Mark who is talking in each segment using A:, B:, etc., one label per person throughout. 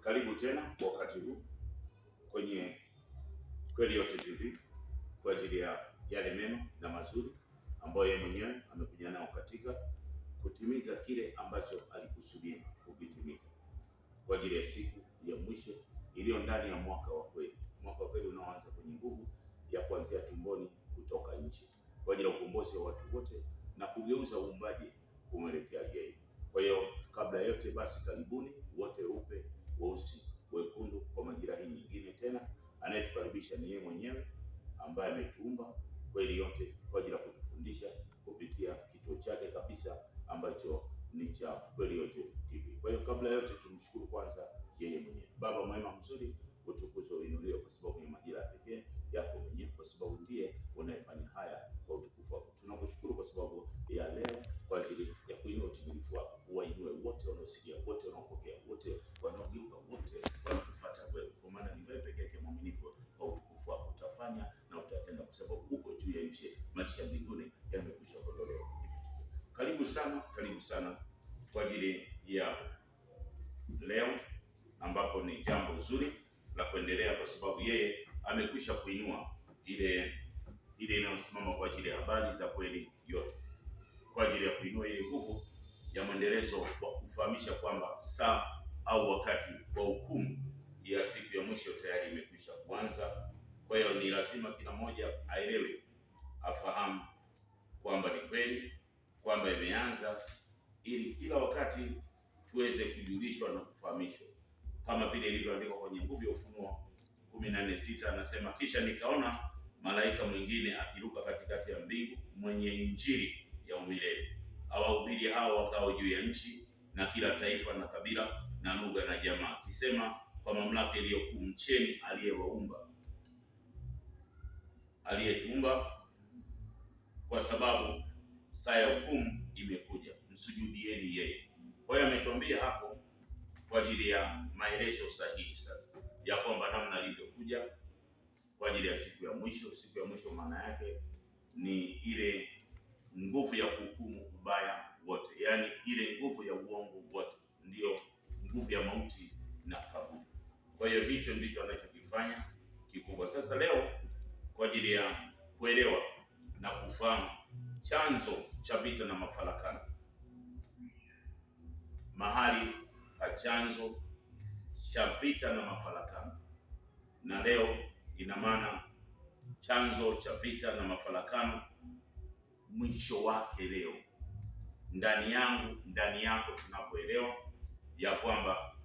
A: Karibu tena kwa wakati huu kwenye Kweli Yote TV kwa ajili ya yale mema na mazuri ambayo yeye mwenyewe amekuja nao katika kutimiza kile ambacho alikusudia kukitimiza kwa ajili ya siku ya mwisho iliyo ndani ya mwaka wa kweli. Mwaka wa kweli unaoanza kwenye nguvu ya kuanzia tumboni kutoka nje kwa ajili ya ukombozi wa watu wote na kugeuza uumbaji kumwelekea yeye. Kwa hiyo kabla ya yote basi, karibuni wote, weupe, weusi, wekundu, kwa majira hii nyingine tena. Anayetukaribisha ni yeye mwenyewe ambaye ametuumba kweli yote kwa ajili ya kutufundisha kupitia kituo chake kabisa ambacho ni cha Kweli Yote TV. Kwa hiyo kabla ya yote tumshukuru kwanza yeye mwenyewe. Baba mwema mzuri, utukuzwe uinuliwe kwa sababu ni majira pekee yako mwenyewe, kwa sababu ndiye unayefanya haya kwa utukufu wako. Tunakushukuru kwa sababu ya leo, kwa ajili ya kuinua utimilifu wako. Wainue wote wanaosikia, wote wanaopokea, wote wanaogeuka, wote wanakufuata wewe, kwa maana ni wewe pekee yake mwaminifu. Kwa utukufu wako utafanya na utatenda, kwa sababu uko juu ya nchi, maisha ya mbinguni yamekwisha kuondolewa. Karibu sana kwa ajili ya leo, ambapo ni jambo zuri la kuendelea, kwa sababu yeye amekwisha kuinua ile inayosimama kwa ajili ya habari za kweli yote, kwa ajili ya kuinua ile nguvu ya mwendelezo wa kufahamisha kwamba saa au wakati wa hukumu ya siku ya mwisho tayari imekwisha kuanza. Kwa hiyo ni lazima kila mmoja aelewe, afahamu kwamba ni kweli kwamba imeanza, ili kila wakati tuweze kujulishwa na kufahamishwa, kama vile ilivyoandikwa kwenye nguvu ya Ufunuo 14:6. Anasema, kisha nikaona malaika mwingine akiruka katikati ya mbingu, mwenye injili ya umilele, awahubiri hao wakao juu ya nchi, na kila taifa na kabila na lugha na jamaa, akisema kwa mamlaka iliyokuu, mcheni aliyetuumba, kwa sababu saa ya hukumu imekuja, msujudieni yeye. Kwa hiyo ametuambia hapo kwa ajili ya maelezo sahihi sasa ya kwamba namna alivyokuja kwa ajili ya siku ya mwisho. Siku ya mwisho maana yake ni ile nguvu ya kuhukumu ubaya wote, yaani ile nguvu ya uongo wote, ndiyo nguvu ya mauti na kaburi. Kwa hiyo hicho ndicho anachokifanya kikubwa. Sasa leo kwa ajili ya kuelewa na kufahamu chanzo cha vita na mafarakano, mahali pa chanzo cha vita na mafarakano, na leo ina maana chanzo cha vita na mafarakano mwisho wake leo ndani yangu, ndani yako, tunapoelewa ya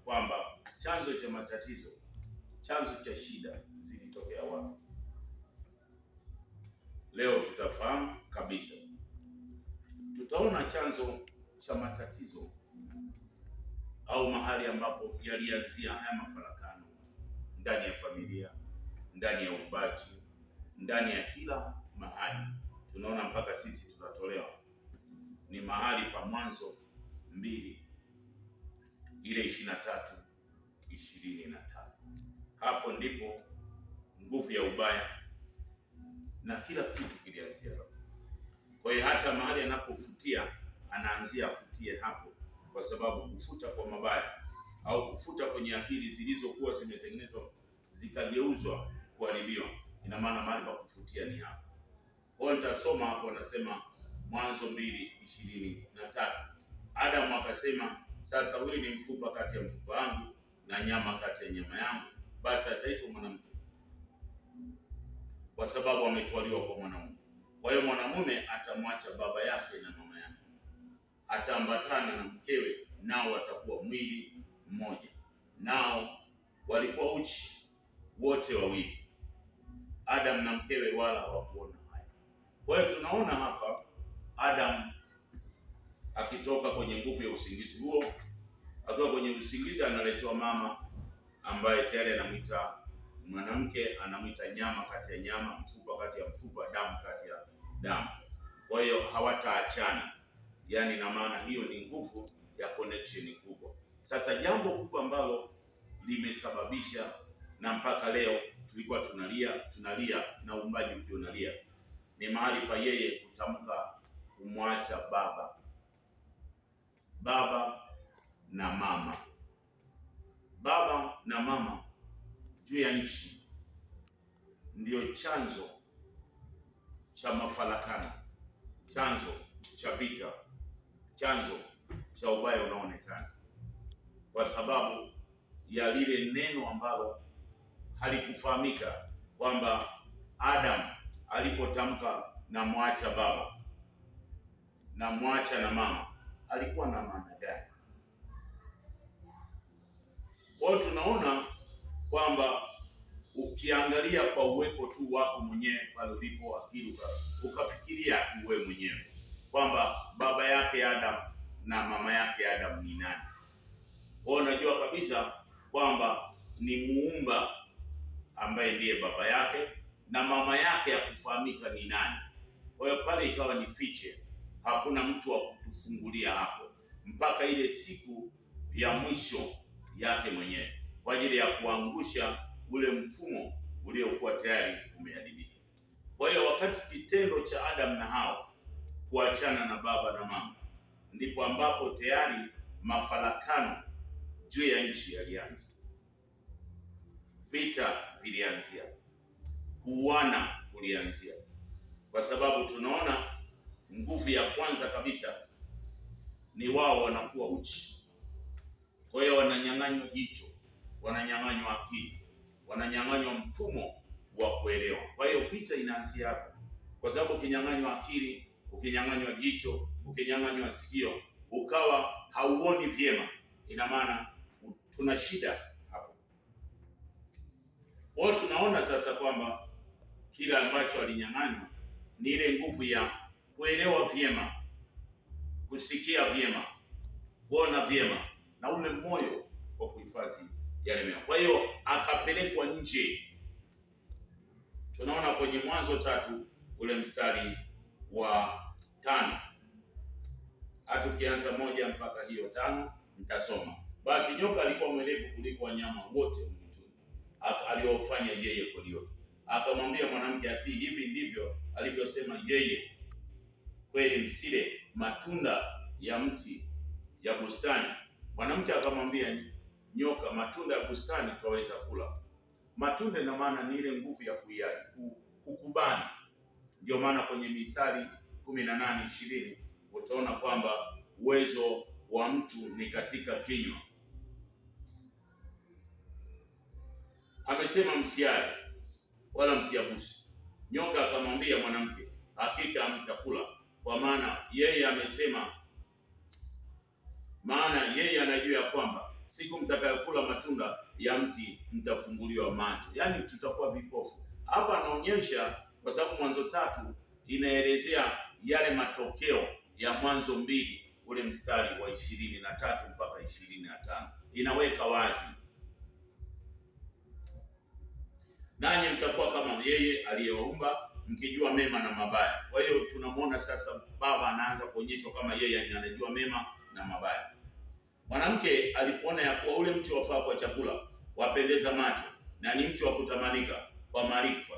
A: kwamba chanzo cha matatizo, chanzo cha shida zilitokea wapi. Leo tutafahamu kabisa, tutaona chanzo cha matatizo au mahali ambapo yalianzia haya mafarakano, ndani ya familia, ndani ya uumbaji, ndani ya kila mahali. Tunaona mpaka sisi tunatolewa, ni mahali pa Mwanzo 2 ile 23-25. Hapo ndipo nguvu ya ubaya na kila kitu kilianzia hapo. Kwa hiyo hata mahali anapofutia, anaanzia afutie hapo, kwa sababu kufuta kwa mabaya au kufuta kwenye akili zilizokuwa zimetengenezwa zikageuzwa kuharibiwa, ina maana mahali pa kufutia ni hapo. Kwa hiyo nitasoma hapo, anasema Mwanzo 2:23. Adamu akasema, sasa huyu ni mfupa kati ya mfupa wangu na nyama kati ya nyama yangu, basi ataitwa mwanamke, kwa sababu ametwaliwa kwa mwanaume. Kwa hiyo mwanamume atamwacha baba yake na mama yake, ataambatana na mkewe, nao watakuwa mwili mmoja. Nao walikuwa uchi wote wawili, Adamu na mkewe, wala hawakuona haya. Kwa hiyo tunaona hapa Adamu akitoka kwenye nguvu ya usingizi huo, akiwa kwenye usingizi analetewa mama ambaye tayari anamwita mwanamke, anamwita nyama kati ya nyama, mfupa kati ya mfupa, damu kati ya damu. Kwa hiyo hawataachana, yaani na maana hiyo ni nguvu ya connection kubwa. Sasa jambo kubwa ambalo limesababisha na mpaka leo tulikuwa tunalia na uumbaji ukiwa unalia, ni mahali pa yeye kutamka kumwacha baba na mama. Baba na mama juu ya nchi ndio chanzo cha mafarakano, chanzo cha vita, chanzo cha ubaya unaoonekana, kwa sababu ya lile neno ambalo halikufahamika kwamba Adam alipotamka na mwacha baba na mwacha na mama alikuwa na maana gani. Kwa tunaona kwamba ukiangalia kwa uwepo tu wako mwenyewe pale ulipo, akili ukafikiria tu wewe mwenyewe kwamba baba yake Adam na mama yake Adam ni nani, kwa unajua kabisa kwamba ni muumba ambaye ndiye baba yake na mama yake ya kufahamika ni nani. Kwa hiyo pale ikawa ni fiche, hakuna mtu wa kutufungulia hapo mpaka ile siku ya mwisho yake mwenyewe kwa ajili ya kuangusha ule mfumo uliokuwa tayari umeharibika. Kwa hiyo wakati kitendo cha Adam na Hawa kuachana na baba na mama, ndipo ambapo tayari mafarakano juu ya nchi yalianza, vita vilianzia, kuuana kulianzia, kwa sababu tunaona nguvu ya kwanza kabisa ni wao wanakuwa uchi. Kwa hiyo wananyang'anywa jicho, wananyang'anywa akili, wananyang'anywa mfumo wa kuelewa. Kwa hiyo vita inaanzia hapo, kwa sababu ukinyang'anywa akili, ukinyang'anywa jicho, ukinyang'anywa sikio, ukawa hauoni vyema, ina maana tuna shida hapo. Kwa hiyo tunaona sasa kwamba kila ambacho alinyang'anywa ni ile nguvu ya kuelewa vyema, kusikia vyema, kuona vyema na ule moyo wa kuhifadhi yale mema. Kwa hiyo akapelekwa nje. Tunaona kwenye Mwanzo 3 ule mstari wa 5. Hata ukianza 1 mpaka hiyo 5 nitasoma. Basi nyoka alikuwa mwerevu kuliko wanyama wote mwituni aliofanya yeye Kolioto. Akamwambia mwanamke atii, hivi ndivyo alivyosema yeye, kweli msile matunda ya mti ya bustani? Mwanamke akamwambia nyoka, matunda ya bustani twaweza kula. Matunda ina maana ni ile nguvu ya kukubali. Ndio maana kwenye Misali 18:20 utaona kwamba uwezo wa mtu ni katika kinywa. Amesema msiale wala msiaguse. Nyoka akamwambia mwanamke, hakika hamtakula, kwa maana yeye amesema, maana yeye anajua ya kwamba siku mtakayokula matunda ya mti mtafunguliwa macho. Yaani tutakuwa vipofu. Hapa anaonyesha, kwa sababu Mwanzo 3 inaelezea yale matokeo ya Mwanzo 2 ule mstari wa 23 mpaka 25. Inaweka wazi, nanyi mtakuwa kama yeye aliyewaumba, mkijua mema na mabaya. Kwa hiyo tunamwona sasa baba anaanza kuonyeshwa kama yeye anajua mema na mabaya. Mwanamke alipoona ya kuwa ule mti wafaa kwa chakula, wapendeza macho, na ni mti wa kutamanika kwa maarifa,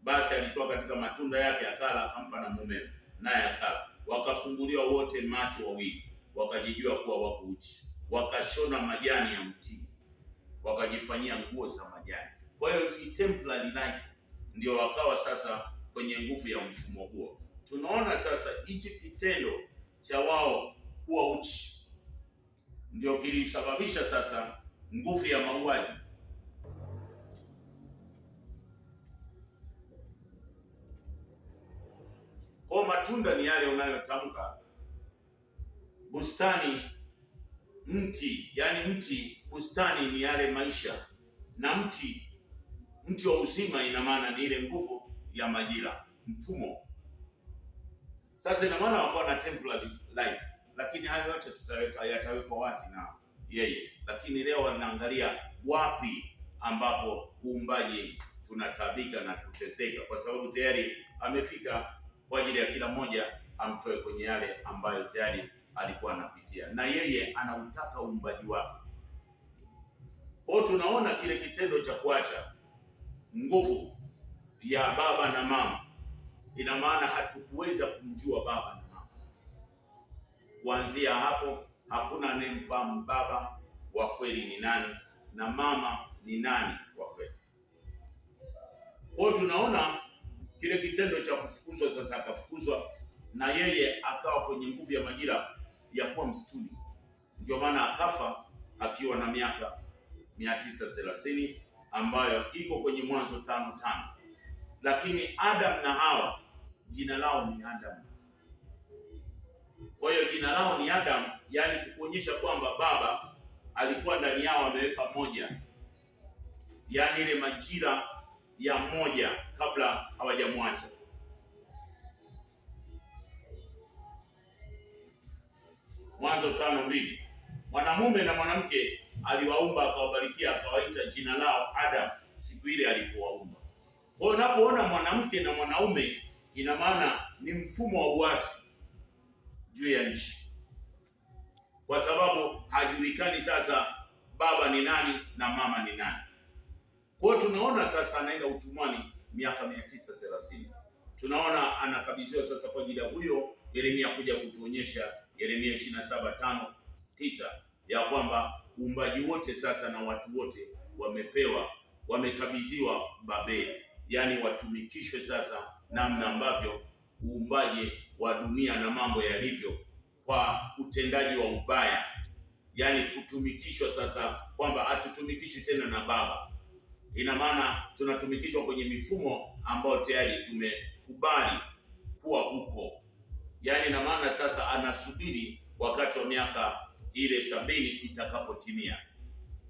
A: basi alitoa katika matunda yake akala, akampa na mumewe, naye akala. Wakafunguliwa wote macho wawili, wakajijua kuwa wako uchi, wakashona majani ya mti, wakajifanyia nguo za majani. Kwa hiyo ni temporary life, ndio wakawa sasa kwenye nguvu ya mfumo huo. Tunaona sasa hichi kitendo cha wao kuwa uchi ndio kilisababisha sasa nguvu ya mauaji. Kwa matunda ni yale unayotamka. Bustani, mti, yani mti, bustani ni yale maisha, na mti wa uzima ina maana ni ile nguvu ya majira, mfumo. Sasa ina maana wako na temporary life, lakini hayo yote yatawekwa wazi na yeye. Lakini leo wanaangalia wapi ambapo uumbaji tunatabika na kuteseka, kwa sababu tayari amefika kwa ajili ya kila mmoja amtoe kwenye yale ambayo tayari alikuwa anapitia, na yeye anautaka uumbaji wake. Kwa tunaona kile kitendo cha kuacha nguvu ya baba na mama, ina maana hatukuweza kumjua baba na mama. Kuanzia hapo hakuna anayemfahamu baba wa kweli ni nani, na mama ni nani wa kweli. Kwa hiyo tunaona kile kitendo cha kufukuzwa, sasa akafukuzwa na yeye akawa kwenye nguvu ya majira ya kuwa msituni. Ndio maana akafa akiwa na miaka 930 ambayo iko kwenye Mwanzo 5:5. Lakini Adam na Hawa jina lao ni Adam. Kwa hiyo jina lao ni Adam, yani kuonyesha kwamba baba alikuwa ndani yao ameweka moja, yani ile majira ya moja kabla hawajamwacha. Mwanzo 5:2. Mwanamume na mwanamke aliwaumba, akawabarikia, akawaita jina lao Adam siku ile alipowaumba. Kwa hiyo unapoona mwanamke na mwanaume, ina maana ni mfumo wa uasi juu ya nchi, kwa sababu hajulikani sasa baba ni nani na mama ni nani. Kwa hiyo tunaona sasa anaenda utumwani miaka 930. Tunaona anakabidhiwa sasa kwa ajili ya huyo Yeremia kuja kutuonyesha, Yeremia 27:5-9, ya kwamba uumbaji wote sasa na watu wote wamekabidhiwa Babeli, yani watumikishwe sasa namna ambavyo uumbaji wa dunia na mambo yalivyo kwa utendaji wa ubaya, yani kutumikishwa sasa, kwamba hatutumikishwi tena na baba. Ina maana tunatumikishwa kwenye mifumo ambayo tayari tumekubali kuwa huko. Yani ina maana sasa anasubiri wakati wa miaka ile 70 itakapotimia.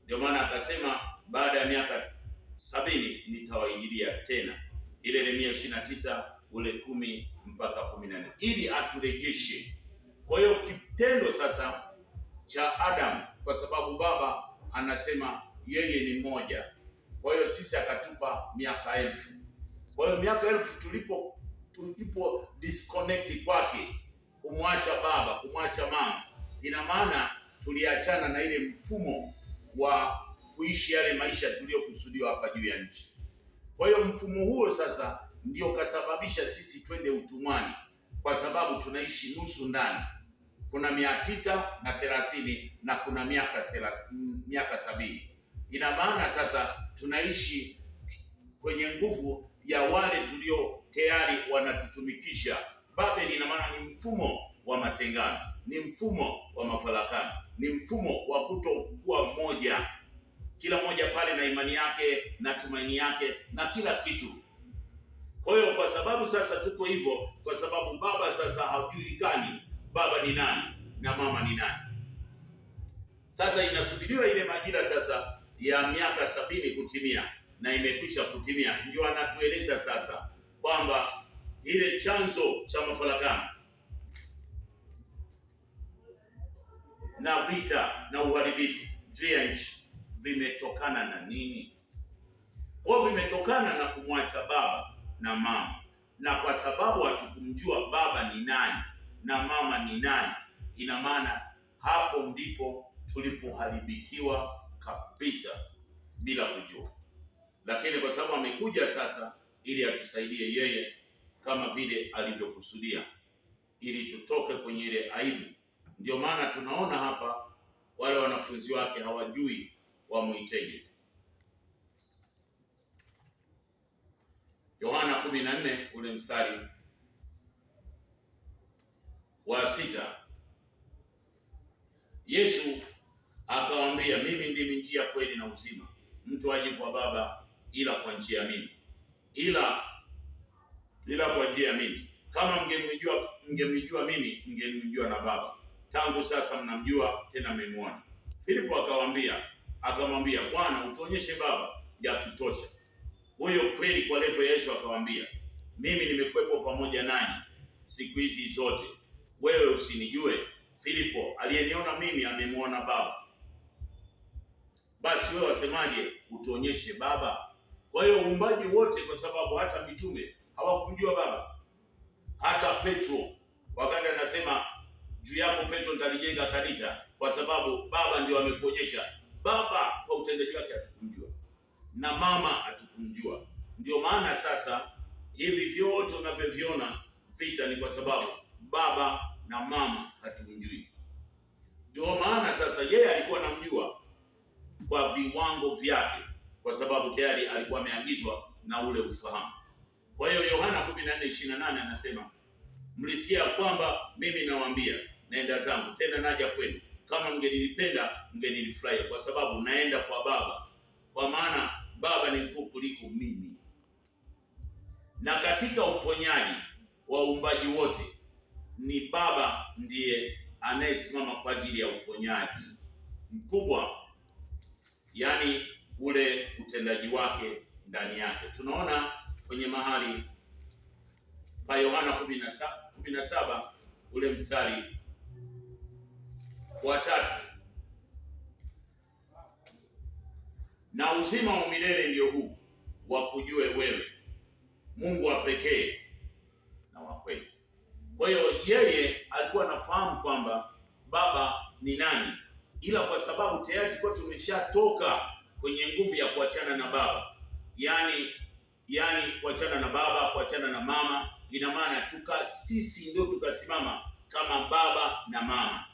A: Ndio maana akasema baada ya miaka 70 nitawaingilia tena. Ile Yeremia 29 ule 10-14, ili aturejeshe. Kwa hiyo kitendo sasa cha Adam, kwa sababu baba anasema yeye ni mmoja, kwa hiyo sisi akatupa miaka 1000. Kwa hiyo miaka 1000 tulipo disconnect kwake, kumwacha baba, kumwacha mama, ina maana tuliachana na ile mfumo wa kuishi yale maisha tuliyokusudiwa hapa juu ya nchi. Kwa hiyo mfumo huo sasa ndio kasababisha sisi twende utumwani, kwa sababu tunaishi nusu ndani. Kuna 930 na kuna miaka 70. Ina maana sasa tunaishi kwenye nguvu ya wale tulio tayari wanatutumikisha. Babeli ina maana ni mfumo wa matengano, ni mfumo wa mafarakano, ni mfumo wa kutokuwa mmoja, kila mmoja pale na imani yake na tumaini yake na kila kitu. Kwa hiyo kwa sababu sasa tuko hivyo, kwa sababu baba sasa hajulikani baba ni nani na mama ni nani. Sasa inasubiriwa ile majira sasa ya miaka 70 kutimia, na imekwisha kutimia. Ndio anatueleza sasa kwamba ile chanzo cha mafarakano na vita na uharibifu juu ya nchi vimetokana na nini? Kwa vimetokana na kumwacha baba na mama, na kwa sababu hatukumjua baba ni nani na mama ni nani, ina maana hapo ndipo tulipoharibikiwa kabisa bila kujua. Lakini kwa sababu amekuja sasa ili atusaidie yeye kama vile alivyokusudia, ili tutoke kwenye ile aibu. Ndio maana tunaona hapa wale wanafunzi wake hawajui wamuiteje. Yohana 14 ule mstari wa 6, Yesu akawaambia, mimi ndimi njia, kweli na uzima, mtu aje kwa Baba ila kwa njia ya mimi, ila kwa njia ya mimi. Kama mngemjua mimi, mngemjua na Baba. Tangu sasa mnamjua, tena mmemwona. Filipo akamwambia, Bwana, utuonyeshe Baba, yatutosha. Huyo kweli kwa levo ya Yesu akamwambia, mimi nimekuwepo pamoja nanyi siku hizi zote, wewe usinijue? Filipo, aliyeniona mimi amemwona Baba. Basi wewe wasemaje, utuonyeshe Baba? Kwa hiyo uumbaji wote, kwa sababu hata mitume hawakumjua Baba. Hata Petro wakati anasema juu yako Petro nitalijenga kanisa, kwa sababu Baba ndio amekuonyesha. Baba kwa utendaji wake hatukumjua, na mama hatukumjua. Ndio maana sasa hivi vyote unavyoviona vita ni kwa sababu baba na mama hatumjui. Ndio maana sasa yeye alikuwa anamjua kwa viwango vyake, kwa sababu tayari alikuwa ameagizwa na ule ufahamu. Kwa hiyo Yohana 14:28 anasema, mlisikia kwamba mimi nawaambia, naenda zangu tena naja kwenu. Kama mngenilipenda mngenilifurahia, kwa sababu naenda kwa Baba, kwa maana Baba ni mkuu kuliko mimi. Na katika uponyaji wa uumbaji wote ni Baba ndiye anayesimama kwa ajili ya uponyaji mkubwa, yaani ule utendaji wake ndani yake. Tunaona kwenye mahali pa Yohana 17 ule mstari wa 3, na uzima wa milele ndio huu, wakujue wewe Mungu wa pekee na wa kweli. Kwa hiyo yeye alikuwa anafahamu kwamba Baba ni nani, ila kwa sababu tayari tulikuwa tumeshatoka kwenye nguvu ya kuachana na Baba, yani kuachana na Baba, kuachana na mama, ina maana sisi ndio tukasimama kama baba na mama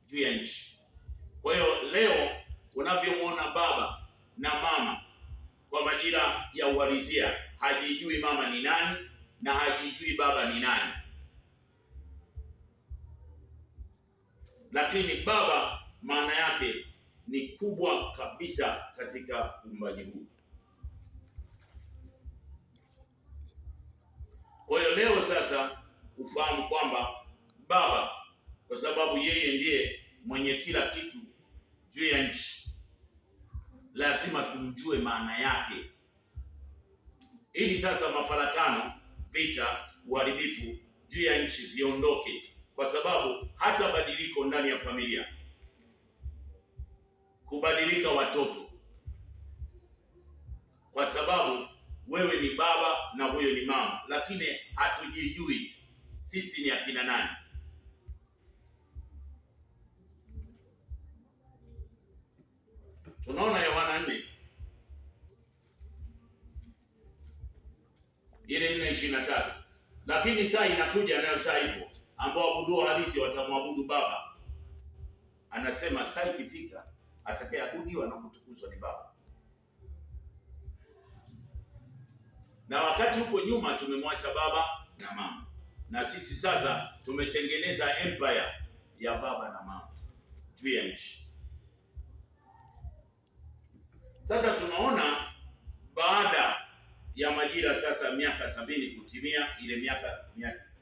A: juu ya nchi. Kwa hiyo leo unavyomwona baba na mama kwa majira ya uhalisia, hajijui mama ni nani na hajijui baba ni nani, lakini baba maana yake ni kubwa kabisa katika uumbaji huu. Kwa hiyo leo sasa ufahamu kwamba baba, kwa sababu yeye ndiye mwenye kila kitu juu ya nchi, lazima tumjue maana yake, ili sasa mafarakano, vita, uharibifu juu ya nchi viondoke, kwa sababu hata badiliko ndani ya familia, kubadilika watoto, kwa sababu wewe ni baba na huyo ni mama, lakini hatujijui sisi ni akina nani. Tunaona Yohana 4 ile 4:23, lakini saa inakuja, nayo saa ipo, ambao waabudu halisi watamwabudu Baba. Anasema saa ikifika, atakayeabudiwa na kutukuzwa ni Baba. Na wakati huko nyuma tumemwacha baba na mama, na sisi sasa tumetengeneza empire ya baba na mama juu ya nchi. Sasa tunaona baada ya majira sasa miaka 70 kutimia, ile miaka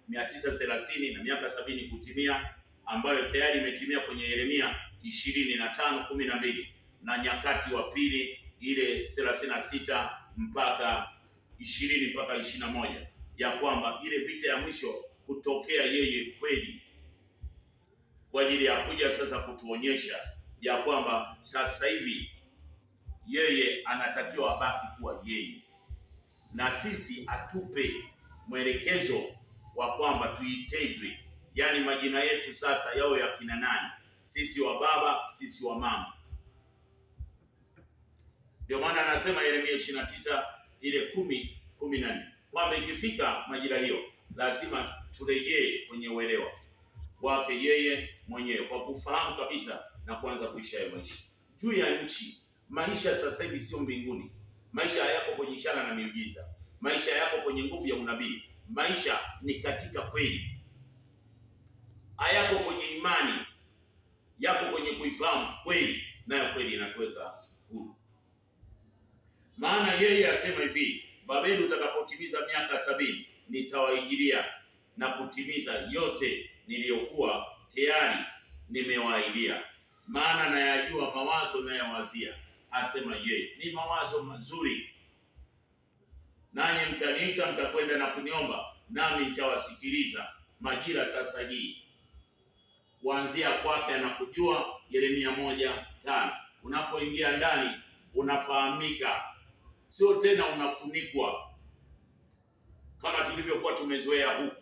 A: 930 na miaka 70 kutimia, ambayo tayari imetimia kwenye Yeremia 25:12 na Nyakati wa Pili ile 36 mpaka 20 mpaka 21, ya kwamba ile vita ya mwisho kutokea yeye kweli, kwa ajili ya kuja sasa kutuonyesha ya kwamba sasa hivi yeye anatakiwa abaki kuwa yeye, na sisi atupe mwelekezo wa kwamba tuitegwe, yani majina yetu sasa yao ya kina nani, sisi wa baba, sisi wa mama. Ndio maana anasema Yeremia 29 ile 10:14 kwamba ikifika majira hiyo lazima turejee kwenye uelewa wake yeye mwenyewe, kwa kufahamu kabisa na kuanza kuisha maisha juu ya nchi. Maisha sasa hivi sio mbinguni, maisha hayako kwenye ishara na miujiza, maisha yako kwenye nguvu ya unabii, maisha ni katika kweli, hayako kwenye imani, yako kwenye kuifahamu kweli, nayo kweli inatuweka huru. Maana yeye asema hivi, Babeli utakapotimiza miaka 70 nitawaijilia na kutimiza yote niliyokuwa tayari nimewaahidia, maana nayajua mawazo nayowazia, asema yeye, ni mawazo mazuri, nanyi mtaniita, mtakwenda na kuniomba, nami nitawasikiliza. Majira sasa hii kuanzia kwake anakujua. Yeremia 1:5, unapoingia ndani unafahamika, sio tena unafunikwa kama tulivyokuwa tumezoea huku,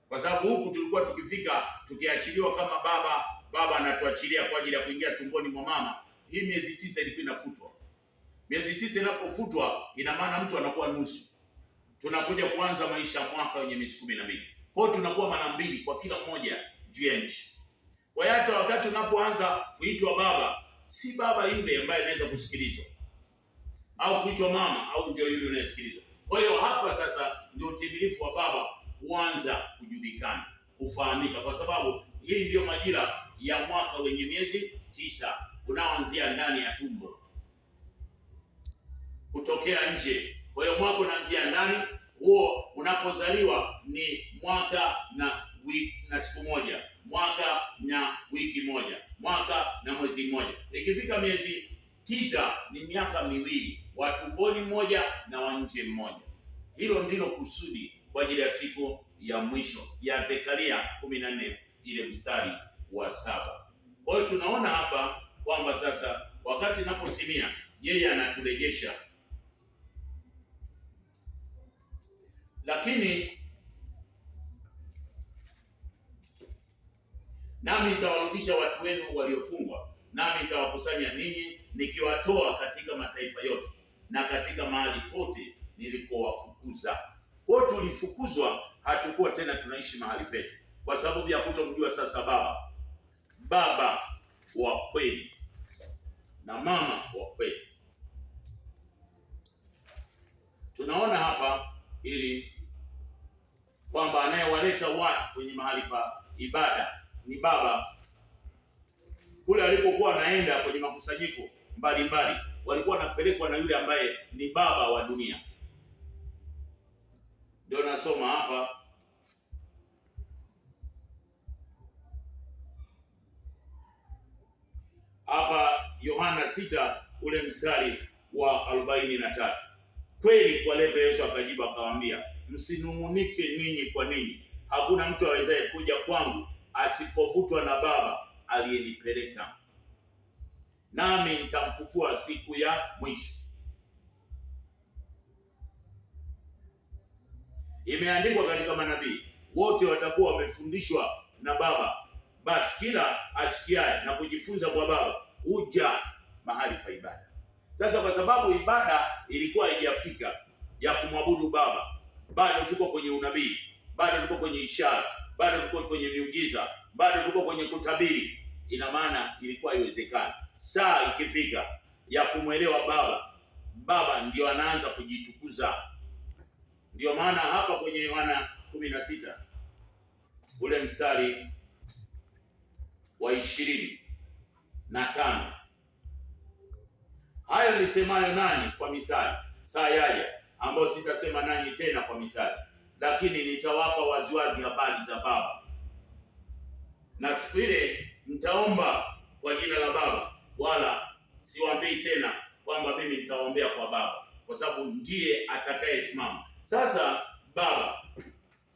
A: kwa sababu huku tulikuwa tukifika tukiachiliwa kama baba anatuachilia kwa ajili ya kuingia tumboni mwa mama. Hii miezi 9 ilikuwa inafutwa. Miezi 9 inapofutwa, ina maana mtu anakuwa nusu. Tunakuja kuanza maisha mwaka wenye miezi 12. Kwa hiyo tunakuwa mara mbili kwa kila mmoja juu ya nchi. Kwa hiyo hata wakati unapoanza kuitwa baba, si baba yule ambaye anaweza kusikilizwa, au kuitwa mama au ndio yule unayesikiliza. Kwa hiyo hapa sasa ndio utimilifu wa baba kuanza kujulikana, kufahamika, kwa sababu hii ndio majira ya mwaka wenye miezi 9 unaoanzia ndani ya tumbo kutokea nje. Kwa hiyo mwaka unaanzia ndani, huo unapozaliwa ni mwaka na wiki na siku moja, mwaka na wiki moja, mwaka na mwezi mmoja. Ikifika miezi 9 ni miaka miwili, wa tumboni mmoja na wa nje mmoja. Hilo ndilo kusudi kwa ajili ya siku ya mwisho ya Zekaria 14 ile mstari wa 7. Kwa hiyo tunaona hapa kwamba sasa wakati inapotimia yeye anaturejesha, lakini nami nitawarudisha watu wenu waliofungwa, nami nitawakusanya ninyi nikiwatoa katika mataifa yote na katika mahali pote nilikowafukuza. Kwa tulifukuzwa, hatukuwa tena tunaishi mahali petu kwa sababu ya kutomjua sasa baba wa kweli na mama wa kweli. Tunaona hapa ili kwamba anayewaleta watu kwenye mahali pa ibada ni baba. Kule alipokuwa anaenda kwenye makusanyiko mbalimbali, walikuwa wanapelekwa na yule ambaye ni baba wa dunia. Ndio nasoma hapa Yohana 6 ule mstari wa 43. Kweli kwa levo Yesu akajibu akawaambia, msinung'unike ninyi kwa ninyi. Hakuna mtu awezaye kuja kwangu asipovutwa na Baba aliyenipeleka, nami nitamfufua siku ya mwisho. Imeandikwa katika manabii, wote watakuwa wamefundishwa na Baba. Basi kila asikiaye na kujifunza kwa Baba huja mahali pa ibada. Sasa kwa sababu ibada ilikuwa haijafika ya kumwabudu Baba, bado tuko kwenye unabii, bado tuko kwenye ishara, bado tuko kwenye miujiza, bado tuko kwenye kutabiri. Ina maana ilikuwa haiwezekani. Saa ikifika ya kumwelewa Baba ndio anaanza kujitukuza. Ndio maana hapa kwenye Yohana 16 ule mstari wa 25, hayo nisemayo nanyi kwa misali, saa yaja ambayo sitasema nanyi tena kwa misali, lakini nitawapa waziwazi habari za Baba. Na siku ile mtaomba kwa jina la Baba, wala siwaambii tena kwamba mimi nitaombea kwa Baba, kwa sababu ndiye atakayesimama. Sasa baba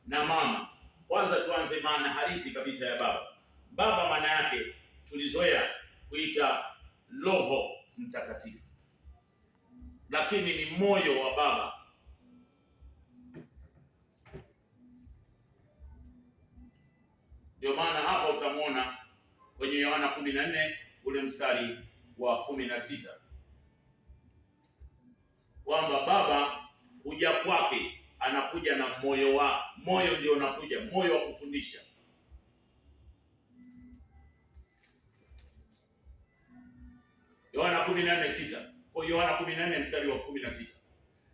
A: na mama, kwanza tuanze maana halisi kabisa ya baba. Baba maana yake tulizoea kuita Roho Mtakatifu, lakini ni moyo wa baba. Ndio maana hapa utamwona kwenye Yohana 14 ule mstari wa 16 kwamba baba kuja kwake anakuja na moyo ndio unakuja, moyo wa kufundisha. Yohana 14:6. Kwa Yohana 14 mstari wa 16.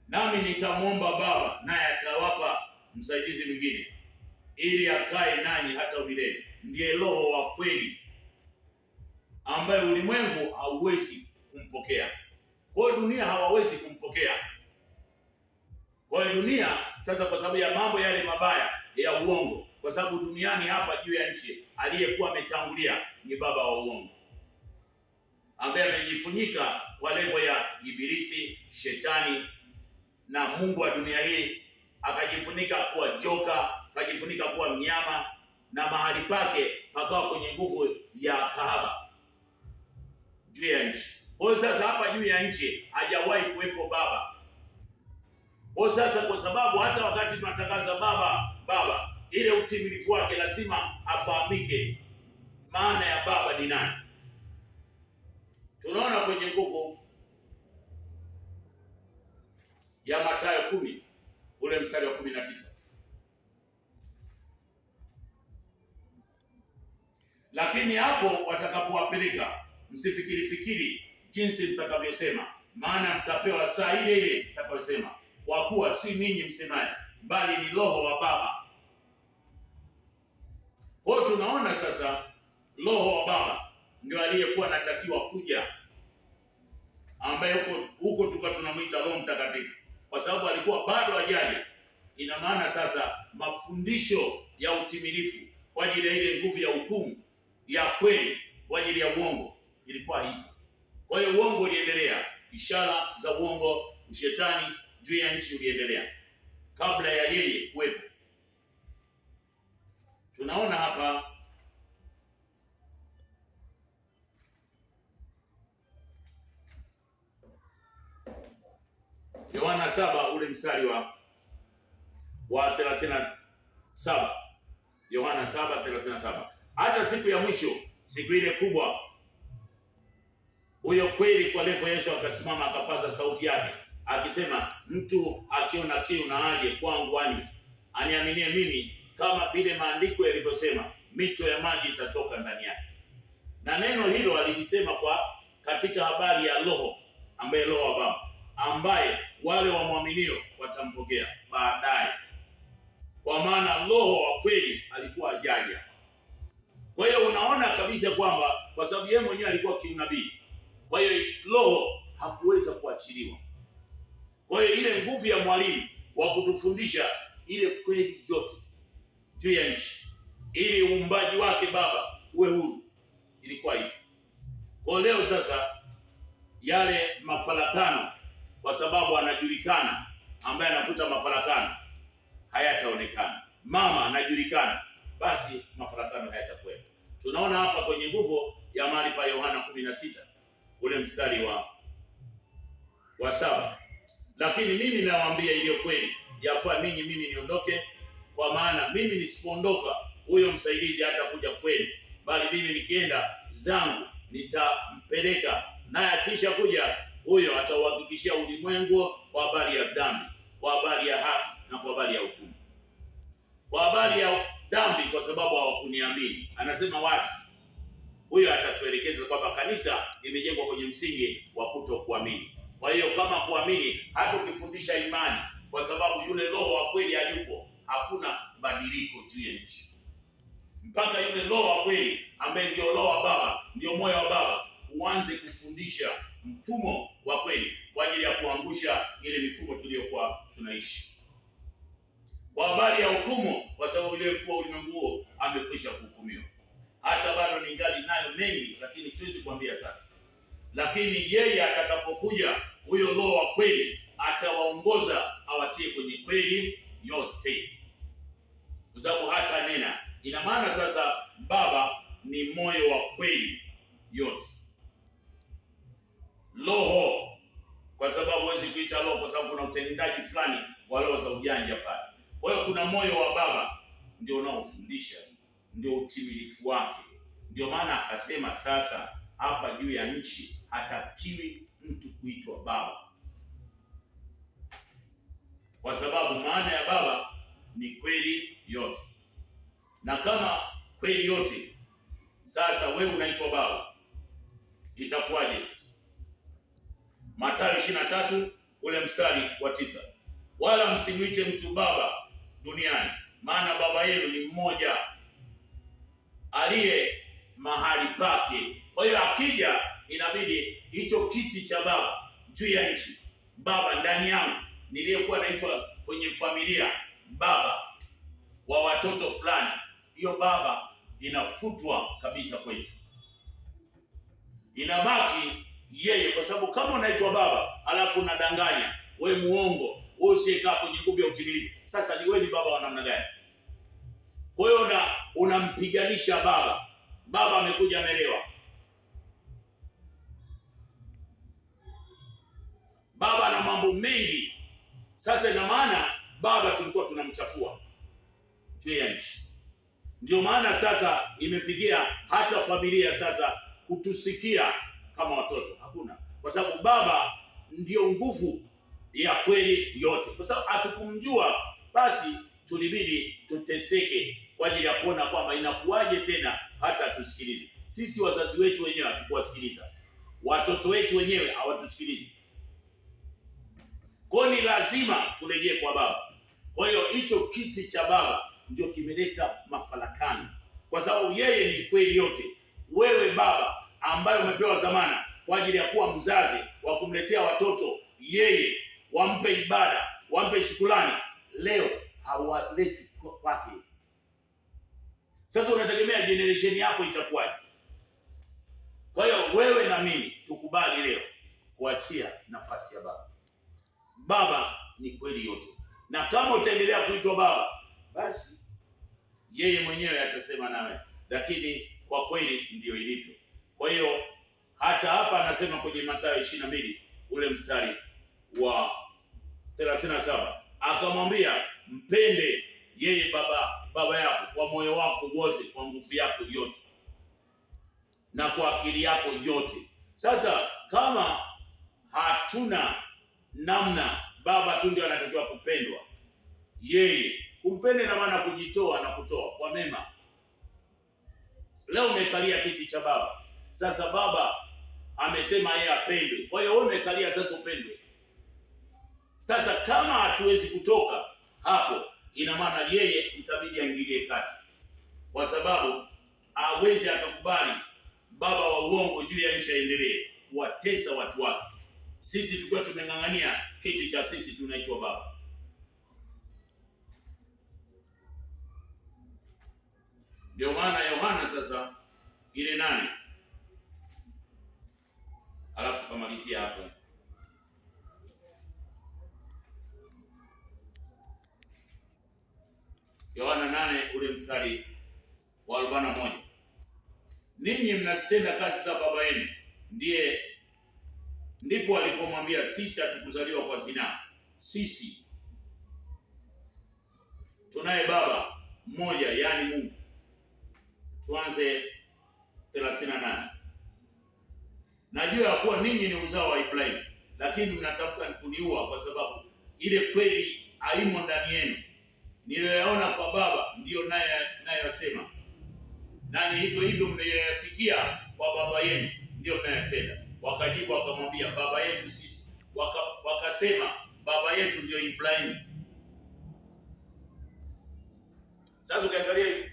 A: Nami nitamwomba Baba, naye atawapa msaidizi mwingine, ili akae nanyi hata milele. Ndiye Roho wa kweli, ambaye ulimwengu hauwezi kumpokea. Kwa hiyo dunia hawawezi kumpokea. Kwa hiyo dunia sasa, kwa sababu ya mambo yale mabaya ya uongo, kwa sababu duniani hapa juu ya nchi aliyekuwa ametangulia ni baba wa uongo, ambaye amejifunika kwa levo ya Ibilisi, Shetani na mungu wa dunia hii, akajifunika kuwa joka, akajifunika kuwa mnyama, na mahali pake pakawa kwenye nguvu ya kahaba juu ya nchi. Kwa hiyo sasa hapa juu ya nchi hajawahi kuwepo baba. Kwa sasa, kwa sababu hata wakati tunatangaza baba, ile utimilifu wake lazima afahamike, maana ya baba ni nani. Tunaona kwenye nguvu ya Mathayo 10 ule mstari wa 19. Lakini hapo watakapowapeleka, msifikiri jinsi mtakavyosema, maana mtapewa saa ile ile mtakayosema, kwa kuwa si ninyi msemaji, bali ni Roho wa Baba. Kwa hiyo tunaona sasa Roho wa Baba ndio aliyekuwa anatakiwa kuja, ambaye huko tunamwita Roho Mtakatifu, kwa sababu alikuwa bado hajaja. Ina maana sasa mafundisho ya utimilifu kwa ajili ya ile nguvu ya hukumu ya kweli kwa ajili ya uongo ilikuwa hii. Kwa hiyo uongo uliendelea, ishara za uongo, ushetani juu ya nchi uliendelea kabla ya yeye kuwepo. Tunaona hapa Yohana 7 ule mstari wa 37. Yohana 7:37. Hata siku ya mwisho, siku ile kubwa, huyo kweli kwa levo Yesu akasimama akapaza sauti yake akisema, mtu akiona kiu na aje kwangu anywe, aniaminie mimi, kama vile maandiko yalivyosema, mito ya maji itatoka ndani yake. Na neno hilo alilisema katika habari ya Roho, ambaye Roho wa Baba, ambaye wale wamwaminio watampokea baadaye, kwa maana Roho wa kweli alikuwa hajaja. Kwa hiyo unaona kabisa kwamba kwa sababu yeye mwenyewe alikuwa kiunabii, kwa hiyo Roho hakuweza kuachiliwa. Kwa hiyo ile nguvu ya mwalimu wa kutufundisha ile kweli yote juu ya nchi, ili uumbaji wake Baba uwe huru, ilikuwa hivi. Kwa leo sasa yale mafarakano, kwa sababu anajulikana ambaye anafuta mafarakano, hayataonekana. Mama anajulikana, basi mafarakano hayatakuwa. Tunaona hapa kwenye nguvu ya mahali pa Yohana 16 ule mstari wa 7. Lakini mimi nawaambia iliyo kweli, yafaa mimi niondoke, kwa maana mimi nisipoondoka huyo msaidizi hatakuja kwenu, bali mimi nikienda zangu nitampeleka, naye akisha kuja huyo atauhakikishia ulimwengu kwa habari ya dhambi, kwa habari ya haki na kwa habari ya hukumu. Kwa habari ya dhambi, kwa sababu hawakuniamini, anasema wazi, huyo atatuelekeza kwamba kanisa limejengwa kwenye msingi wa kutokuamini. Kwa hiyo kama kuamini, hata ukifundisha imani, kwa sababu yule Roho wa kweli hayupo, hakuna badiliko juu ya nchi, mpaka yule Roho wa kweli ambaye ndio Roho wa Baba, ndio moyo wa Baba, uanze kufundisha mfumo wa kweli kwa ajili ya kuangusha ile mifumo tuliyokuwa tunaishi. Kwa habari ya hukumu, kwa sababu yule mkuu wa ulimwengu huo amekwisha kuhukumiwa. Hata bado ningali nayo mengi, lakini siwezi kuambia sasa. Lakini yeye atakapokuja, huyo Roho wa kweli atawaongoza awatie kwenye kweli yote, kwa sababu hata nena. Ina maana sasa Baba ni moyo wa kweli yote. Roho, kwa sababu huwezi kuita roho, kwa sababu kuna utendaji fulani wa roho za ujanja pale. Kwa hiyo kuna moyo wa Baba ndio unaofundisha, ndio utimilifu wake. Ndio maana akasema sasa hapa juu ya nchi hatakiwi mtu kuitwa baba, kwa sababu maana ya baba ni kweli yote. Na kama kweli yote, sasa wewe unaitwa baba, itakuwaje sasa? Mathayo 23 ule mstari wa 9, wala msimwite mtu baba duniani, maana baba yenu ni mmoja aliye mahali pake. Kwa hiyo akija, inabidi hicho kiti cha baba juu ya nchi, baba ndani yangu niliyekuwa naitwa kwenye familia baba wa watoto fulani, hiyo baba inafutwa kabisa kwetu, inabaki yeye. Kwa sababu kama unaitwa baba alafu unadanganya, we muongo, wewe usiyekaa kwenye nguvu ya utimilifu, sasa ni wewe ni baba wa namna gani? Kwa hiyo unampiganisha baba. Baba amekuja amelewa, baba ana mambo mengi. Sasa ina maana baba tulikuwa tunamchafua juu ya nchi. Ndio maana sasa imefikia hata familia sasa kutusikia kama watoto hakuna, kwa sababu baba ndio nguvu ya kweli yote. Kwa sababu hatukumjua, basi tulibidi tuteseke kwa ajili ya kuona kwamba inakuwaje tena hata tusikilize. Sisi wazazi wetu wenyewe hatukuwasikiliza, watoto wetu wenyewe hawatusikilizi. Kwa ni lazima turejee kwa baba. Kwa hiyo hicho kiti cha baba ndio kimeleta mafarakano, kwa sababu yeye ni kweli yote. Wewe baba ambaye umepewa dhamana kwa ajili ya kuwa mzazi wa kumletea watoto yeye, wampe ibada, wampe shukrani, leo hawaleti kwake. Sasa unategemea generation yako itakuwaje? Kwa hiyo wewe na mimi tukubali leo kuachia nafasi ya baba. Baba ni kweli yote, na kama utaendelea kuitwa baba, basi yeye mwenyewe atasema nawe, lakini kwa kweli ndio ilivyo. Kwa hiyo hata hapa anasema kwenye Mathayo 22 ule mstari wa 37, akamwambia mpende yeye baba yako kwa moyo wako wote, kwa nguvu yako yote na kwa akili yako yote. Sasa kama hatuna namna, baba tu ndio anatakiwa kupendwa, yeye kumpende na maana kujitoa na kutoa kwa mema. Leo umekalia kiti cha baba, sasa baba amesema yeye apendwe, kwa hiyo wewe umekalia sasa upendwe. Sasa kama hatuwezi kutoka hapo, ina maana yeye itabidi aingilie kati, kwa sababu hawezi akakubali baba wa uongo juu ya nchi aendelee kuwatesa watu wake. Sisi tulikuwa tumeng'ang'ania kiti cha sisi tunaitwa baba. Ndio maana Yohana sasa ile 8, alafu kamalizia hapo. Yohana 8 ule mstari wa 41. Ninyi mnazitenda kazi za baba yenu. Ndipo alipomwambia sisi hatukuzaliwa kwa zinaa. Sisi tunaye baba mmoja, yani Mungu. Tuanze 38. Najua ya kuwa ninyi ni uzao wa Ibrahimu, lakini mnatafuta kuniua kwa sababu ile kweli haimo ndani yenu. Niliyoyaona kwa baba ndiyo nayosema, nanyi hivyo hivyo mliyoyasikia kwa baba yenu ndiyo mnayotenda. Wakajibu wakamwambia, baba yetu sisi. Wakasema, baba yetu ndio Ibrahimu. Sasa ukiangalia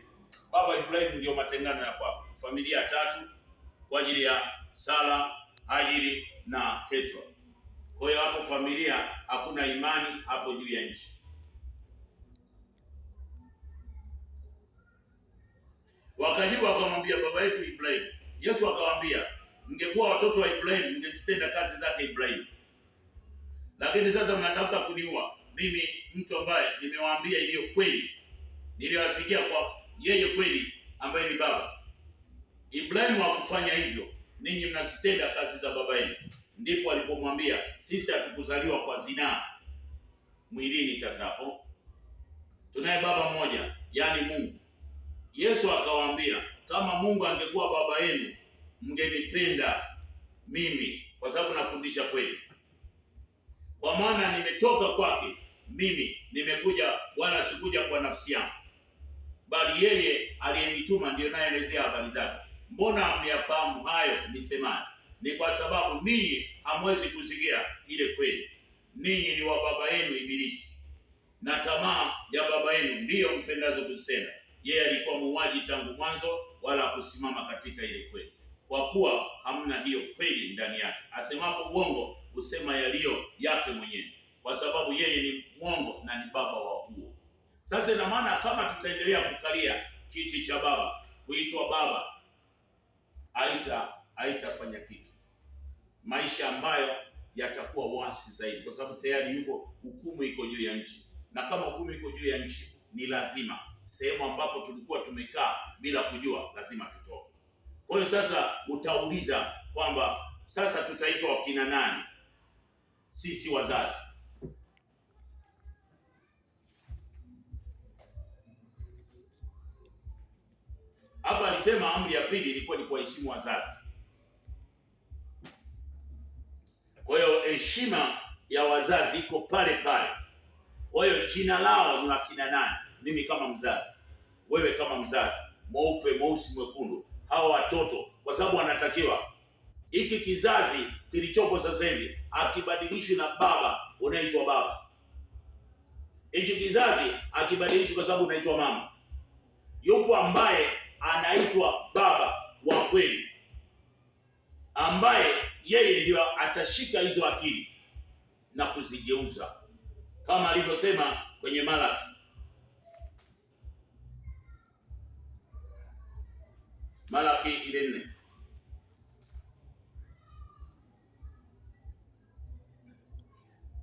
A: baba Ibrahimu ndio matengano ya kwako. Familia tatu kwa ajili ya Sara, Hajiri na Ketura. Kwa hiyo hapo familia, hakuna imani hapo juu ya nchi. Wakajibu wakamwambia, baba yetu Ibrahimu. Yesu akawaambia, mngekuwa watoto wa Ibrahimu mngezitenda kazi zake Ibrahimu. Lakini sasa mnatafuta kuniua mimi, mtu ambaye nimewaambia iliyo kweli niliyowasikia kwa yeye kweli ambaye ni baba. Ibrahimu hakufanya hivyo, ninyi mnazitenda kazi za baba yenu. Ndipo alipomwambia sisi hatukuzaliwa kwa zinaa mwilini. Sasa hapo tunaye baba mmoja, yani Mungu. Yesu akawaambia, kama Mungu angekuwa baba yenu mngenipenda mimi, kwa sababu nafundisha kweli, kwa maana nimetoka kwake. Mimi nimekuja, wala sikuja kwa nafsi yangu, bali yeye aliyenituma ndiyo naelezea habari zake. Mbona myafahamu hayo nisemayo? Ni kwa sababu ninyi hamwezi kusikia ile kweli. Ninyi ni wa baba yenu Ibilisi, na tamaa ya baba yenu ndiyo mpendazo kuzitenda. Yeye alikuwa muuaji tangu mwanzo, wala kusimama katika ile kweli, kwa kuwa hamna hiyo kweli ndani yake. Asemapo uongo husema yaliyo yake mwenyewe, kwa sababu yeye ni mwongo na ni baba wa uongo. Sasa ina maana kama tutaendelea kukalia kiti cha baba, kuitwa baba, haitafanya kitu. Maisha ambayo yatakuwa wasi zaidi, kwa sababu tayari yuko hukumu iko juu ya nchi, na kama hukumu iko juu ya nchi, ni lazima sehemu ambapo tulikuwa tumekaa bila kujua lazima tutoke. Kwa hiyo sasa utauliza kwamba sasa tutaitwa wakina nani? Sisi wazazi. Hapa alisema amri ya pili ilikuwa ni kuheshimu wazazi. Kwa hiyo heshima ya wazazi iko pale pale. Kwa hiyo jina lao ni wakina nani? Mimi kama mzazi, wewe kama mzazi, mweupe, mweusi, mwekundu, hawa watoto, kwa sababu wanatakiwa Hiki kizazi kilichopo sasa hivi akibadilishwi na baba unaitwa baba. Hiki kizazi akibadilishwi kwa sababu unaitwa mama. Yupo ambaye anaitwa baba wa kweli, ambaye yeye ndio atashika hizo akili na kuzigeuza kama alivyosema kwenye Malaki ile 4.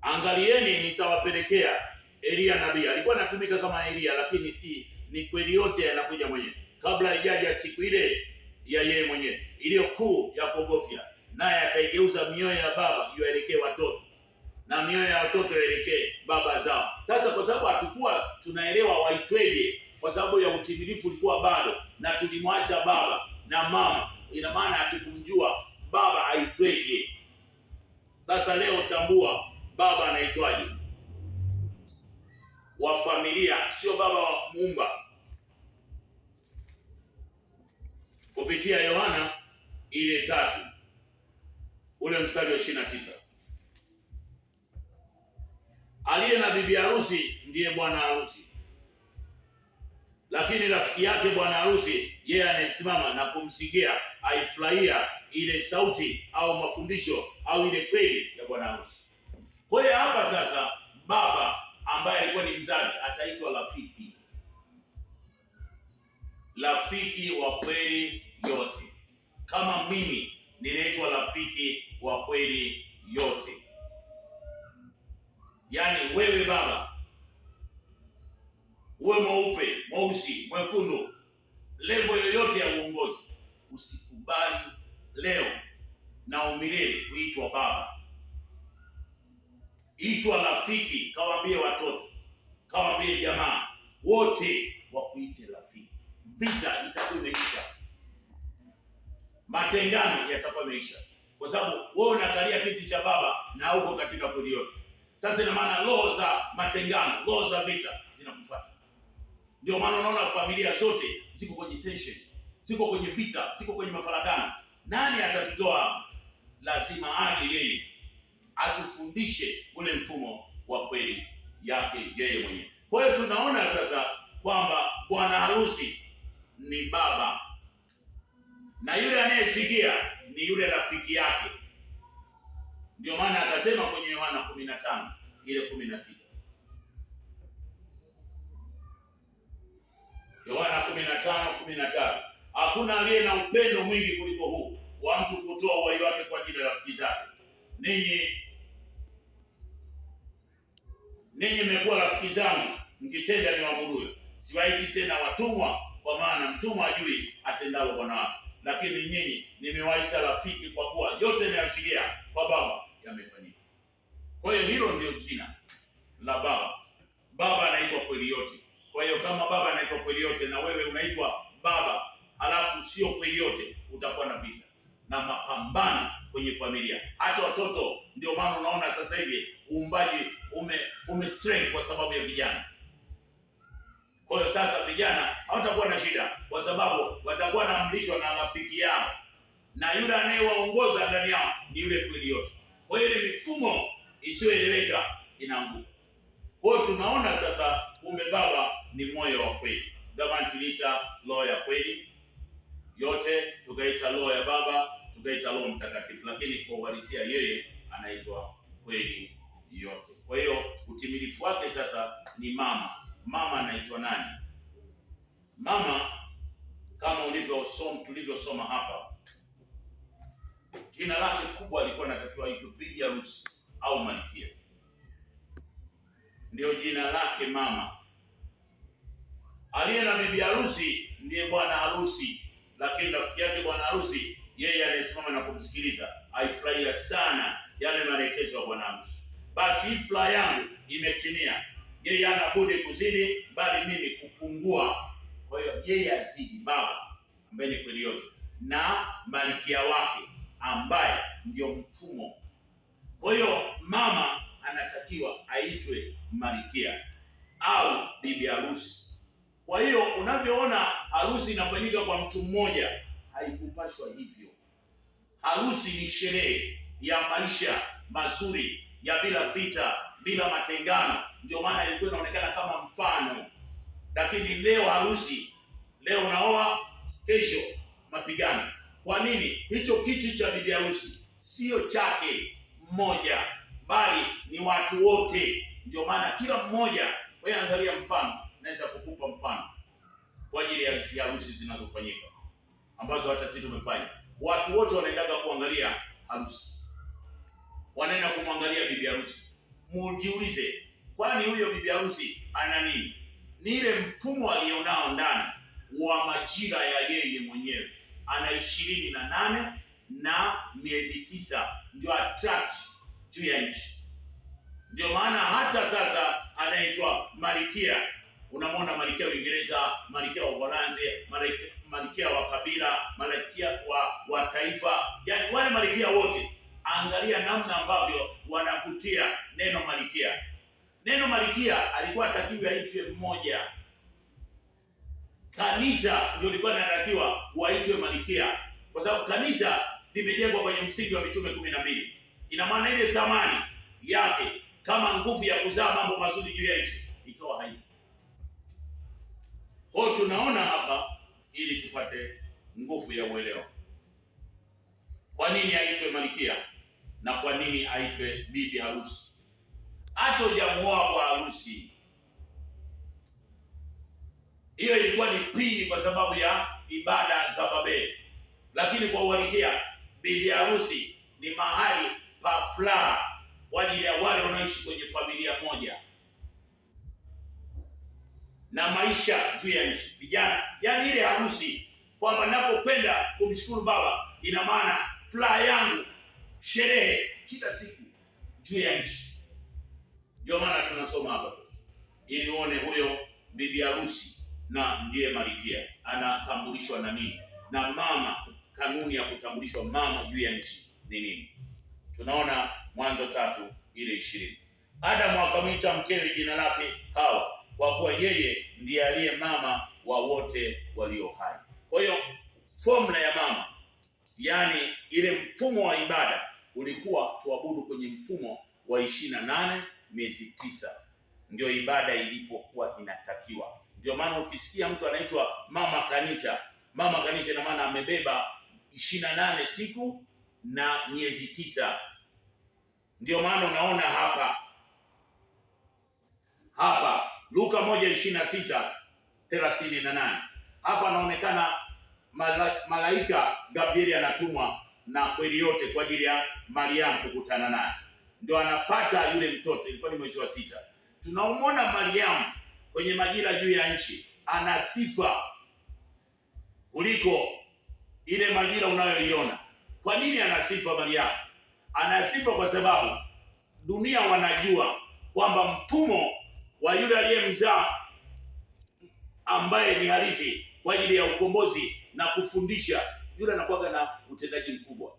A: Angalieni nitawapelekea Elia nabii. Alikuwa anatumika kama Elia, lakini ni kweli yote yanakuja mwenyewe kabla haijaja siku ile ya yeye mwenyewe iliyo kuu ya kuogofya, naye ataigeuza mioyo ya baba iwaelekee watoto na mioyo ya watoto ielekee baba zao. Sasa kwa sababu hatukuwa tunaelewa waitweje, kwa sababu ya utimilifu ulikuwa bado na tulimwacha baba na mama, ina maana hatukumjua baba aitweje. Sasa leo tambua baba anaitwaje wa familia, sio baba wa muumba. Kupitia Yohana ile 3 ule mstari wa 29, aliye na bibi harusi ndiye bwana harusi, lakini rafiki yake bwana harusi yeye anayesimama na kumsikia aifurahia ile sauti au mafundisho au ile kweli ya bwana harusi. Kwa hiyo hapa sasa baba ambaye alikuwa ni mzazi ataitwa rafiki, rafiki wa kweli yote, kama mimi ninaitwa rafiki wa kweli yote. Yaani wewe baba, uwe mweupe, mweusi, mwekundu, level yoyote ya uongozi, usikubali leo na umilele kuitwa baba. Itwa rafiki, kawaambie watoto, kawaambie jamaa wote wakuite rafiki. Vita itakuwa imeisha, matengano yatakuwa imeisha, kwa sababu wewe unakalia kiti cha baba na uko katika kweli yote. Sasa ina maana roho za matengano, roho za vita zinakufuata. Ndio maana unaona familia zote ziko kwenye tension, ziko kwenye vita, ziko kwenye mafarakano. Nani atatutoa? Lazima aje yeye atufundishe ule mfumo wa kweli yake yeye mwenyewe. Kwa hiyo tunaona sasa kwamba bwana harusi ni baba, na yule anayesikia ni yule rafiki yake. Ndio maana akasema kwenye Yohana 15 ile 16, Yohana 15:15, hakuna aliye na upendo mwingi kuliko huu wa mtu kutoa uhai wake kwa ajili ya rafiki zake. Ninyi mmekuwa rafiki zangu mkitenda niwaamuruyo. Siwaiti tena watumwa, kwa maana mtumwa hajui atendalo bwana wake, lakini nyinyi nimewaita rafiki, kwa kuwa yote ninayosikia kwa baba yamefanyika. Kwa hiyo hilo ndio jina la baba. Baba anaitwa kweli yote. Kwa hiyo kama baba anaitwa kweli yote na wewe unaitwa baba halafu sio kweli yote, utakuwa na vita na mapambano kwenye familia. Hata watoto, ndio maana unaona sasa hivi uumbaji ume kwa sababu ya vijana. Kwa hiyo sasa vijana hawatakuwa na shida, kwa sababu watakuwa naamrishwa na rafiki yao, na yule anayewaongoza ndani yao ni yule kweli yote. Kwa hiyo ile mifumo isiyoeleweka inaanguka. Kwa hiyo tunaona sasa kumbe baba ni moyo wa kweli. Zamani tuliita roho ya kweli yote, tukaita roho ya baba, tukaita Roho Mtakatifu, lakini kwa uhalisia yeye anaitwa kweli yote. Kwa hiyo utimilifu wake sasa ni mama. Mama anaitwa nani? Mama kama tulivyosoma hapa, jina lake kubwa alikuwa anatakiwa aitwe bibi harusi au malkia. Ndio jina lake mama. Aliye na bibi harusi ndiye bwana harusi, lakini rafiki yake bwana harusi yeye anayesimama na kumsikiliza aifurahia sana yale maelekezo ya bwana harusi. Basi hii furaha yangu imetimia. Yeye hana budi kuzidi, bali mimi kupungua. Kwa hiyo yeye azidi, baba ambaye ni kweli yote, na malkia wake ambaye ndio mfumo. Kwa hiyo mama anatakiwa aitwe malkia au bibi harusi. Kwa hiyo unavyoona harusi inafanyika kwa mtu mmoja, haikupashwa hivyo. Harusi ni sherehe ya maisha mazuri ya bila vita, bila matengano. Ndio maana ilikuwa inaonekana kama mfano. Lakini leo harusi, leo naoa, kesho mapigano. Kwa nini? Hicho kiti cha bibi harusi sio chake mmoja, bali ni watu wote. Ndio maana kila mmoja, wewe angalia mfano, naweza kukupa mfano kwa ajili ya harusi zinazofanyika ambazo hata sisi tumefanya. Watu wote wanaendaga kuangalia harusi, wanaenda kumwangalia bibi harusi. Mujiulize, kwani huyo bibi harusi ana nini? Ni ile mfumo alionao ndani wa majira ya yeye mwenyewe. Ana 28 na miezi 9 ndio attract juu ya nchi. Ndio maana hata sasa anaitwa Malkia. Unamwona Malkia wa Uingereza, Malkia wa Uholanzi, Malkia wa kabila, Malkia wa taifa. Yaani wale Malkia wote, angalia namna ambavyo wanavutia neno Malkia. Neno Malkia alikuwa atakiwa aitwe mmoja. Kanisa ndio lilikuwa linatakiwa waitwe Malkia, kwa sababu kanisa limejengwa kwenye msingi wa mitume 12. Ina maana ile thamani yake kama nguvu ya kuzaa mambo mazuri juu ya nchi ikawa haipo. Kwa hiyo tunaona hapa, ili tupate nguvu ya uelewa, kwa nini aitwe Malkia na kwa nini aitwe bibi harusi. Hata hujamuoa kwa harusi, hiyo ilikuwa ni pili kwa sababu ya ibada za Babeli. Lakini kwa uhalisia, bibi harusi ni mahali pa furaha kwa ajili ya wale wanaoishi kwenye familia moja na maisha juu ya nchi. Vijana, yaani ile harusi, kwamba napokwenda kumshukuru Baba, ina maana furaha yangu, sherehe kila siku juu ya nchi. Ndio maana tunasoma hapa sasa, ili uone huyo bibi harusi na ndiye Malkia anatambulishwa na nini, na mama, kanuni ya kutambulishwa mama juu ya nchi ni nini. Tunaona Mwanzo 3:20. Adamu akamwita mkewe jina lake Hawa, kwa kuwa yeye ndiye aliye mama wa wote walio hai. Kwa hiyo formula ya mama, yani ile mfumo wa ibada ulikuwa tuabudu kwenye mfumo wa 28 miezi 9, ndio ibada ilipokuwa inatakiwa. Ndio maana ukisikia mtu anaitwa mama kanisa ina maana amebeba 28 siku na miezi 9. Ndio maana unaona hapa Luka 1:26-38 hapa anaonekana malaika Gabrieli anatumwa na kweli yote kwa ajili ya Mariamu kukutana naye, ndio anapata yule mtoto. Ilikuwa ni mwezi wa 6. Tunaumwona Mariamu kwenye majira juu ya nchi ana sifa kuliko ile majira unayoiona. Kwa nini ana sifa Mariamu? Ana sifa kwa sababu dunia wanajua kwamba mfumo wa yule aliyemzaa ambaye ni halisi kwa ajili ya ukombozi na kufundisha, yule anakuwa na utendaji mkubwa.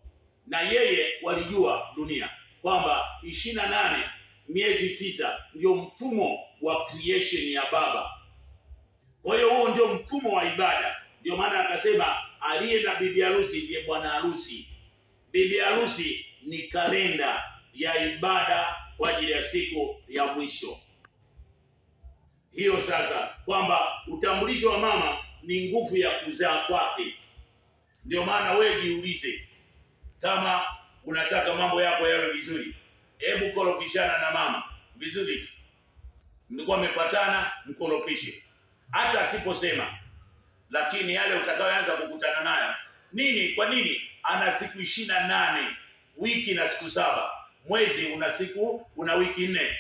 A: Na yeye walijua dunia kwamba 28 miezi 9 ndio mfumo wa creation ya Baba. Kwa hiyo huo ndio mfumo wa ibada. Ndio maana akasema aliye na bibi harusi ndiye bwana harusi. Bibi harusi ni kalenda ya ibada kwa ajili ya siku ya mwisho. Hiyo sasa, kwamba utambulisho wa mama ni nguvu ya kuzaa kwake. Ndio maana wewe jiulize, kama unataka mambo yako yawe vizuri, hebu korofishana na mama vizuri tu. Mlikuwa mmepatana, mkorofishe. Hata asiposema, lakini yale utakayoanza kukutana nayo nini. Kwa nini? Ana siku 28, wiki na siku 7, mwezi una wiki 4,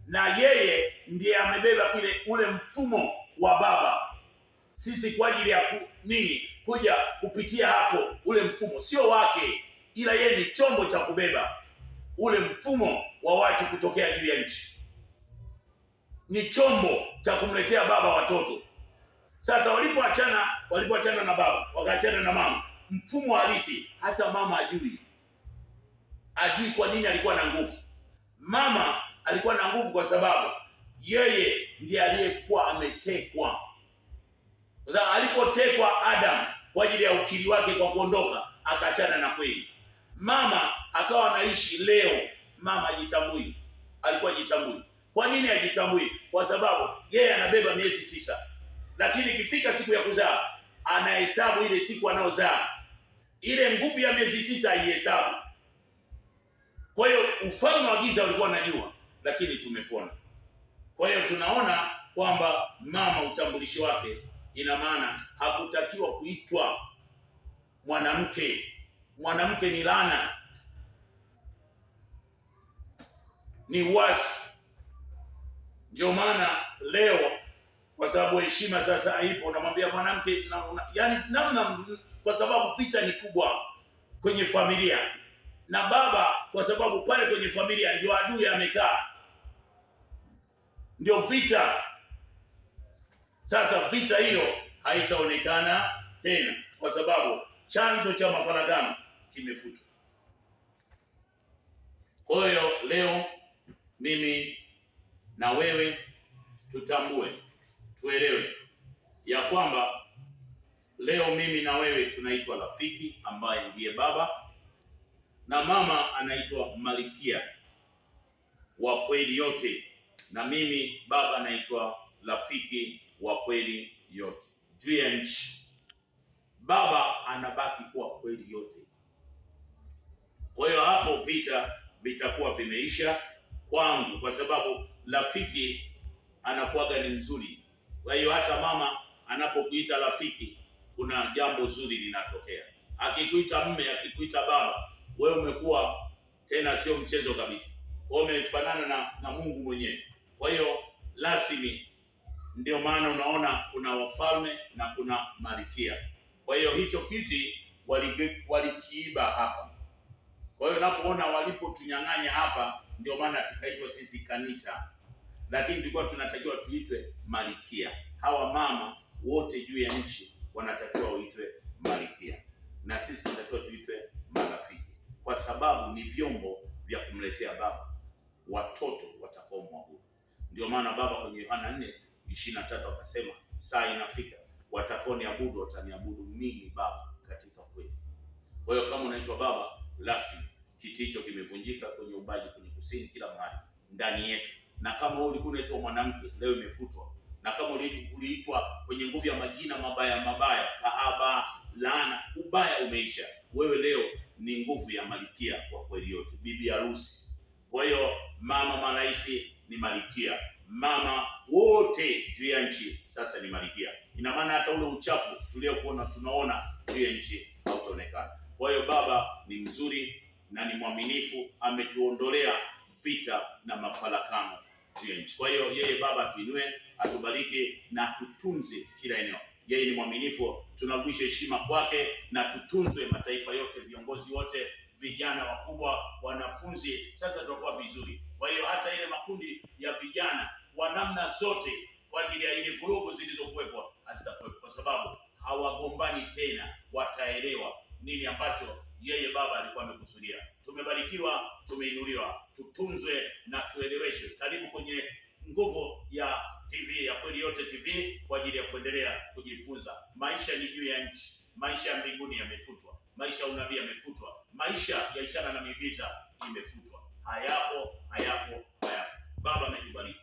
A: na yeye ndiye amebeba ule mfumo wa Baba. Sisi kwa ajili ya kuja kupitia hapo, ule mfumo sio wake, ila yeye ni chombo cha kubeba ule mfumo wa watu kutokea juu ya nchi. Ni chombo cha kumletea Baba watoto. Sasa walipoachana na Baba, wakaachana na mama, mfumo halisi hata mama ajui kwa nini alikuwa na nguvu. Mama alikuwa na nguvu kwa sababu yeye ndiye aliyekuwa ametekwa. Sasa alipotekwa Adam kwa ajili ya ukiri wake kwa kuondoka, akaachana na kweli. Mama akawa anaishi leo, mama ajitambui, alikuwa ajitambui. Kwa nini ajitambui? Kwa sababu yeye anabeba miezi 9, lakini ikifika siku ya kuzaa anahesabu ile siku anaozaa, ile nguvu ya miezi 9 haihesabu. Kwa hiyo ufalme wa giza ulikuwa unajua, lakini tumepona. Kwa hiyo tunaona kwamba mama, utambulisho wake, ina maana hakutakiwa kuitwa mwanamke. Mwanamke ni laana, ni uasi. Ndio maana leo, kwa sababu heshima sasa haipo, unamwambia mwanamke yani namna, kwa sababu vita ni kubwa kwenye familia, na baba, kwa sababu pale kwenye familia ndio adui amekaa, ndio vita. Sasa vita hiyo haitaonekana tena, kwa sababu chanzo cha mafarakano kimefutwa. Kwa hiyo leo mimi na wewe tutambue, tuelewe ya kwamba leo mimi na wewe tunaitwa rafiki, ambaye ndiye baba, na mama anaitwa Malkia wa kweli yote, na mimi baba naitwa rafiki wa kweli yote. Juu ya nchi baba anabaki kuwa kweli yote. Kwa hiyo hapo vita vitakuwa vimeisha kwangu, kwa sababu rafiki anakuwaga ni mzuri. Kwa hiyo hata mama anapokuita rafiki, kuna jambo zuri linatokea. Akikuita mme, akikuita baba, wewe umekuwa tena sio mchezo kabisa. Wewe umefanana na Mungu mwenyewe. Kwa hiyo rasmi, ndio maana unaona kuna wafalme na kuna malkia. Kwa hiyo hicho kiti walikiiba hapa. Kwa hiyo unapoona walipotunyang'anya hapa, ndio maana tukaitwa sisi kanisa, lakini tulikuwa tunatakiwa tuitwe malkia. Hawa mama wote juu ya nchi wanatakiwa waitwe malkia, na sisi tunatakiwa tuitwe marafiki, kwa sababu ni vyombo vya kumletea baba watoto watakao mwabudu. Ndio maana baba kwenye Yohana 4:23 akasema, saa inafika watakaoniabudu wataniabudu mimi Baba katika kweli. Kwa hiyo kama unaitwa baba, rasmi kiti hicho kimevunjika kwenye ubaji, kwenye kusini, kila mahali ndani yetu. Na kama wewe ulikuwa unaitwa mwanamke, leo imefutwa. Na kama uliitwa kwenye nguvu ya majina mabaya, kahaba, laana, ubaya umeisha. Wewe leo ni nguvu ya malkia kwa kweli yote, bibi harusi. Kwa hiyo mama maraisi ni malkia, mama wote juu ya nchi sasa ni malkia. Ina maana hata ule uchafu tuliokuona tunaona juu ya nchi hautaonekana. Kwa hiyo baba ni mzuri na ni mwaminifu, ametuondolea vita na mafarakano juu ya nchi. Kwa hiyo yeye baba tuinue, atubariki na tutunze kila eneo. Yeye ni mwaminifu, tunarudisha heshima kwake, na tutunzwe mataifa yote, viongozi wote, vijana wakubwa, wanafunzi, sasa tutakuwa vizuri. Kwa hiyo hata ile makundi ya vijana wa namna zote, kwa ajili ya ile vurugu zilizokuwepo hazitakuwepo, kwa sababu hawagombani tena, wataelewa nini ambacho yeye baba alikuwa amekusudia. Tumebarikiwa, tumeinuliwa, tutunzwe na tueleweshwe. Karibu kwenye nguvu ya TV ya Kweli Yote TV kwa ajili ya kuendelea kujifunza. Maisha ni juu ya nchi, maisha ya mbinguni yamefutwa, maisha ya unabii yamefutwa, maisha ya ishara na miujiza imefutwa. Hayapo. Baba ametubariki.